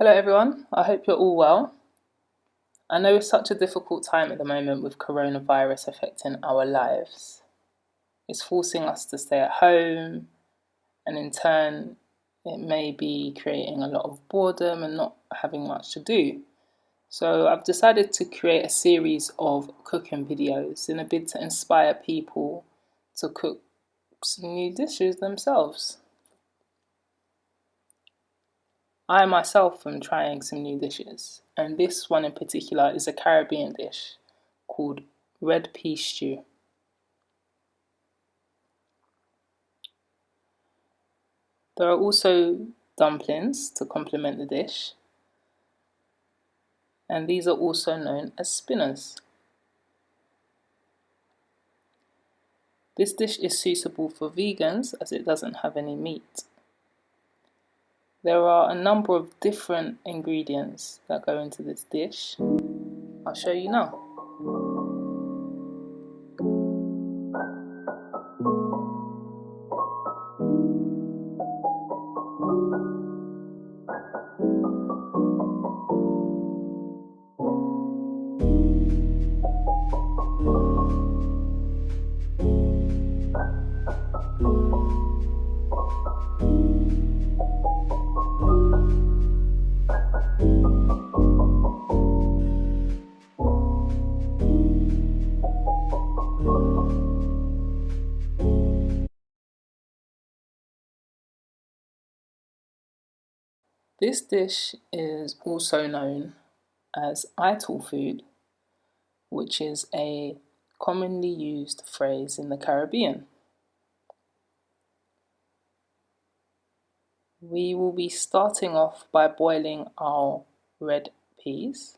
Hello everyone, I hope you're all well. I know it's such a difficult time at the moment with coronavirus affecting our lives. It's forcing us to stay at home, and in turn it may be creating a lot of boredom and not having much to do. So I've decided to create a series of cooking videos in a bid to inspire people to cook some new dishes themselves. I myself am trying some new dishes, and this one in particular is a Caribbean dish called red pea stew. There are also dumplings to complement the dish, and these are also known as spinners. This dish is suitable for vegans as it doesn't have any meat. There are a number of different ingredients that go into this dish. I'll show you now. This dish is also known as idle food, which is a commonly used phrase in the Caribbean. We will be starting off by boiling our red peas,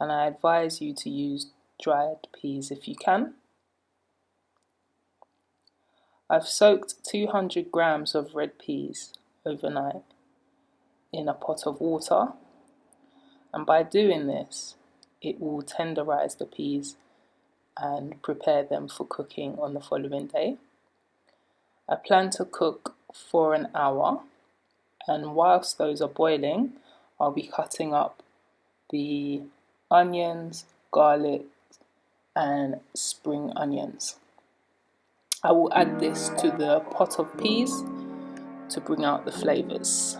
and I advise you to use dried peas if you can. I've soaked 200 grams of red peas overnight in a pot of water, and by doing this it will tenderize the peas and prepare them for cooking on the following day. I plan to cook for an hour, and whilst those are boiling I'll be cutting up the onions, garlic and spring onions. I will add this to the pot of peas to bring out the flavours.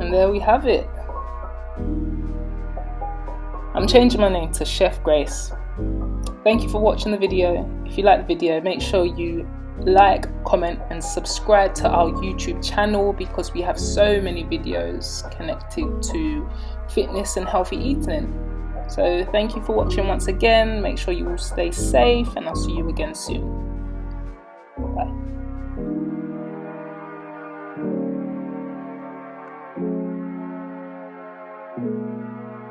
And there we have it. I'm changing my name to Chef Grace. Thank you for watching the video. If you like the video, make sure you like, comment and subscribe to our YouTube channel because we have so many videos connected to fitness and healthy eating. So thank you for watching once again. Make sure you all stay safe and I'll see you again soon. Bye.